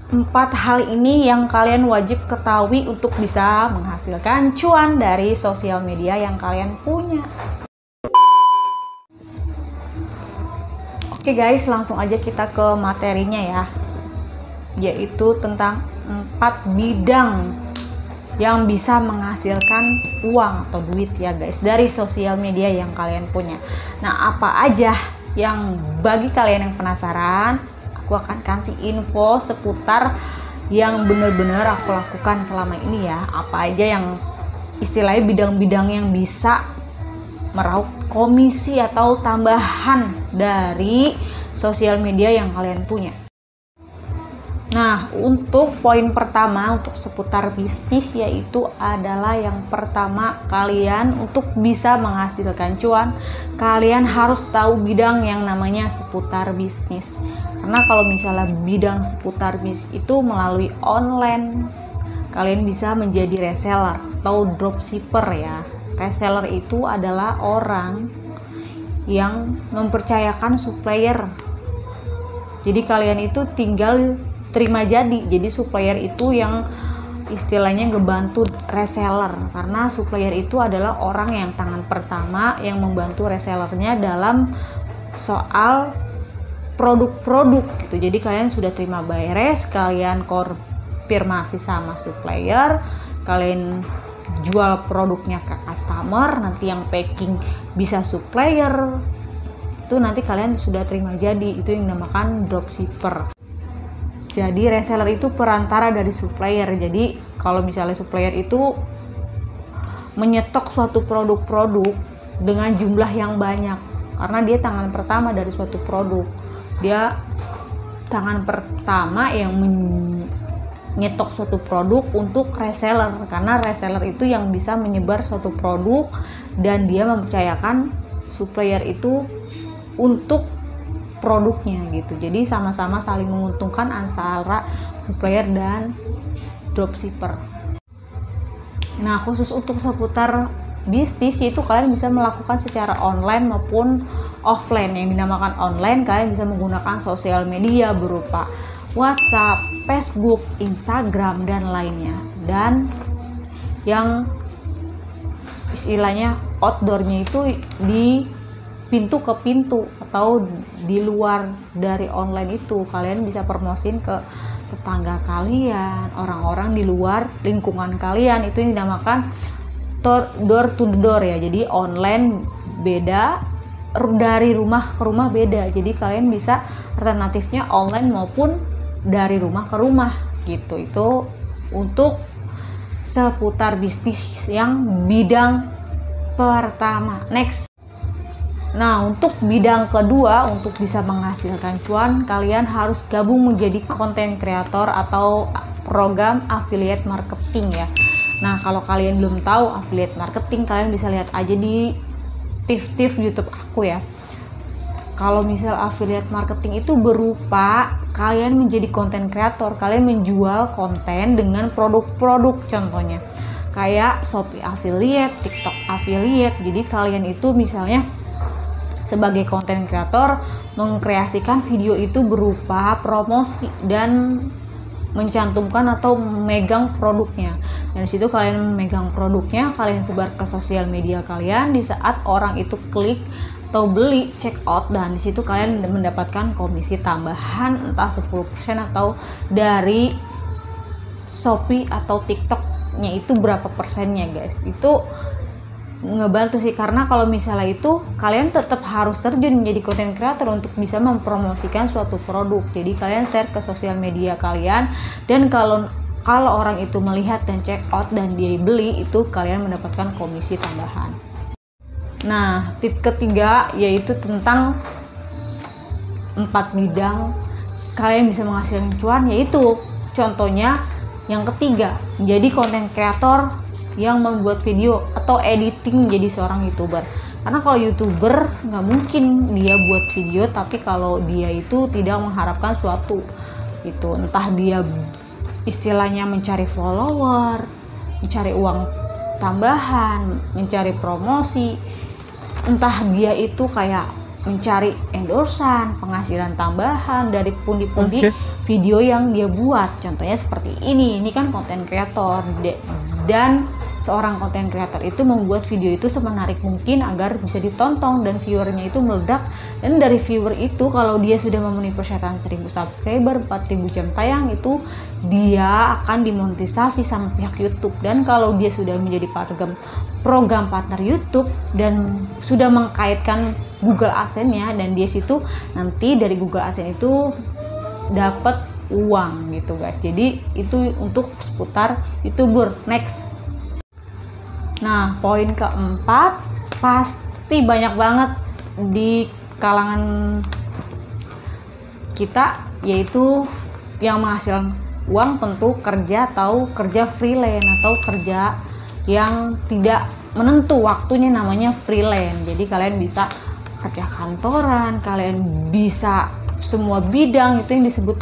4 hal ini yang kalian wajib ketahui untuk bisa menghasilkan cuan dari sosial media yang kalian punya. Oke guys, langsung aja kita ke materinya ya, yaitu tentang 4 bidang yang bisa menghasilkan uang atau duit ya guys dari sosial media yang kalian punya. Nah, apa aja yang bagi kalian yang penasaran, aku akan kasih info seputar yang benar-benar aku lakukan selama ini ya. Apa aja yang istilahnya bidang-bidang yang bisa meraup komisi atau tambahan dari sosial media yang kalian punya. Nah, untuk poin pertama untuk seputar bisnis yaitu adalah yang pertama, kalian untuk bisa menghasilkan cuan, kalian harus tahu bidang yang namanya seputar bisnis. Karena kalau misalnya bidang seputar bisnis itu melalui online, kalian bisa menjadi reseller atau dropshipper ya. Reseller itu adalah orang yang mempercayakan supplier. Jadi kalian itu tinggal terima jadi supplier itu yang istilahnya ngebantu reseller, karena supplier itu adalah orang yang tangan pertama yang membantu resellernya dalam soal produk-produk gitu. Jadi kalian sudah terima beres, kalian konfirmasi sama supplier, kalian jual produknya ke customer, nanti yang packing bisa supplier, itu nanti kalian sudah terima jadi, itu yang dinamakan dropshipper. Jadi reseller itu perantara dari supplier. Jadi kalau misalnya supplier itu menyetok suatu produk-produk dengan jumlah yang banyak, karena dia tangan pertama dari suatu produk, dia tangan pertama yang menyetok suatu produk untuk reseller, karena reseller itu yang bisa menyebar suatu produk dan dia mempercayakan supplier itu untuk produknya gitu. Jadi sama-sama saling menguntungkan antara supplier dan dropshipper. Nah, khusus untuk seputar bisnis itu kalian bisa melakukan secara online maupun offline. Yang dinamakan online, kalian bisa menggunakan sosial media berupa WhatsApp, Facebook, Instagram, dan lainnya. Dan yang istilahnya outdoornya itu di pintu ke pintu atau di luar dari online itu, kalian bisa promosin ke tetangga kalian, orang-orang di luar lingkungan kalian. Itu yang dinamakan door to door ya. Jadi online beda, dari rumah ke rumah beda. Jadi kalian bisa alternatifnya online maupun dari rumah ke rumah gitu. Itu untuk seputar bisnis yang bidang pertama. Next. Nah, untuk bidang kedua, untuk bisa menghasilkan cuan, kalian harus gabung menjadi content creator atau program affiliate marketing ya. Nah, kalau kalian belum tahu affiliate marketing, kalian bisa lihat aja di tips-tips YouTube aku ya. Kalau misal affiliate marketing itu berupa kalian menjadi content creator, kalian menjual konten dengan produk-produk, contohnya kayak Shopee affiliate, TikTok affiliate. Jadi kalian itu misalnya sebagai content creator mengkreasikan video itu berupa promosi dan mencantumkan atau memegang produknya. Dan di situ kalian memegang produknya, kalian sebar ke sosial media kalian. Di saat orang itu klik atau beli, check out, dan di situ kalian mendapatkan komisi tambahan entah 10% atau dari Shopee atau TikToknya itu berapa persennya guys. Itu ngebantu sih, karena kalau misalnya itu kalian tetap harus terjun menjadi content creator untuk bisa mempromosikan suatu produk. Jadi kalian share ke sosial media kalian, dan kalau orang itu melihat dan check out dan dia beli, itu kalian mendapatkan komisi tambahan. Nah, tip ketiga yaitu tentang 4 bidang kalian bisa menghasilkan cuan, yaitu contohnya yang ketiga, menjadi content creator yang membuat video atau editing menjadi seorang YouTuber. Karena kalau YouTuber nggak mungkin dia buat video, tapi kalau dia itu tidak mengharapkan suatu itu, entah dia istilahnya mencari follower, mencari uang tambahan, mencari promosi, entah dia itu kayak mencari endorsan, penghasilan tambahan dari pundi-pundi video yang dia buat. Contohnya seperti ini kan konten kreator, dan seorang konten kreator itu membuat video itu semenarik mungkin agar bisa ditonton dan viewernya itu meledak. Dan dari viewer itu, kalau dia sudah memenuhi persyaratan 1000 subscriber, 4000 jam tayang, itu dia akan dimonetisasi sama pihak YouTube. Dan kalau dia sudah menjadi program partner YouTube dan sudah mengkaitkan Google AdSense-nya, dan di situ nanti dari Google AdSense itu dapat uang gitu guys. Jadi itu untuk seputar YouTuber. Next. Nah, poin keempat, pasti banyak banget di kalangan kita, yaitu yang menghasilkan uang tentu kerja atau kerja freelance atau kerja yang tidak menentu waktunya, namanya freelance. Jadi kalian bisa kerja kantoran, kalian bisa semua bidang, itu yang disebut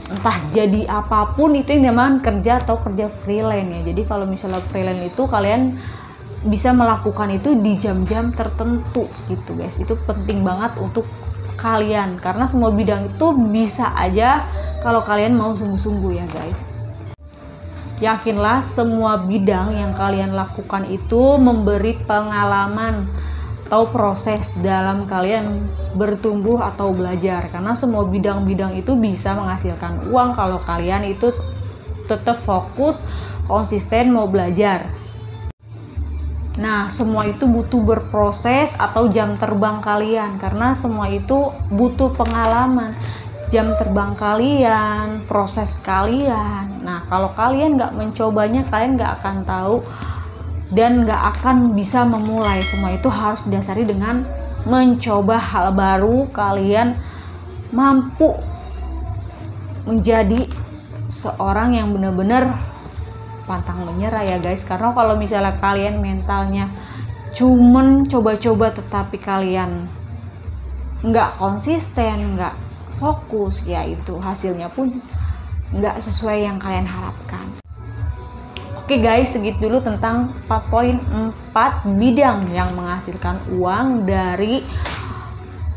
entah jadi apapun, itu yang namanya kerja atau kerja freelance ya. Jadi kalau misalnya freelance itu kalian bisa melakukan itu di jam-jam tertentu gitu guys. Itu penting banget untuk kalian, karena semua bidang itu bisa aja kalau kalian mau sungguh-sungguh ya guys. Yakinlah semua bidang yang kalian lakukan itu memberi pengalaman atau proses dalam kalian bertumbuh atau belajar, karena semua bidang-bidang itu bisa menghasilkan uang kalau kalian itu tetap fokus, konsisten mau belajar. Nah, semua itu butuh berproses atau jam terbang kalian, karena semua itu butuh pengalaman, jam terbang kalian, proses kalian. Nah, kalau kalian nggak mencobanya, kalian nggak akan tahu dan gak akan bisa memulai. Semua itu harus didasari dengan mencoba hal baru. Kalian mampu menjadi seorang yang benar-benar pantang menyerah ya guys. Karena kalau misalnya kalian mentalnya cuman coba-coba tetapi kalian gak konsisten, gak fokus, ya itu hasilnya pun gak sesuai yang kalian harapkan. Oke guys, segitu dulu tentang 4 bidang yang menghasilkan uang dari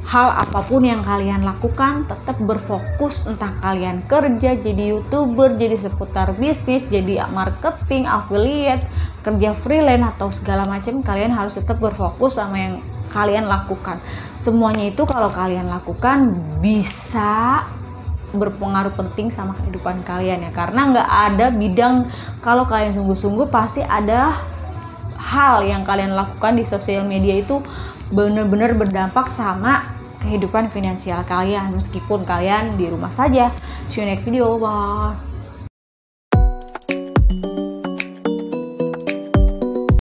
hal apapun yang kalian lakukan. Tetap berfokus, entah kalian kerja, jadi YouTuber, jadi seputar bisnis, jadi marketing, affiliate, kerja freelance atau segala macam, kalian harus tetap berfokus sama yang kalian lakukan. Semuanya itu kalau kalian lakukan bisa berpengaruh penting sama kehidupan kalian ya, karena nggak ada bidang, kalau kalian sungguh-sungguh pasti ada hal yang kalian lakukan di sosial media itu benar-benar berdampak sama kehidupan finansial kalian, meskipun kalian di rumah saja. See you next video, bye.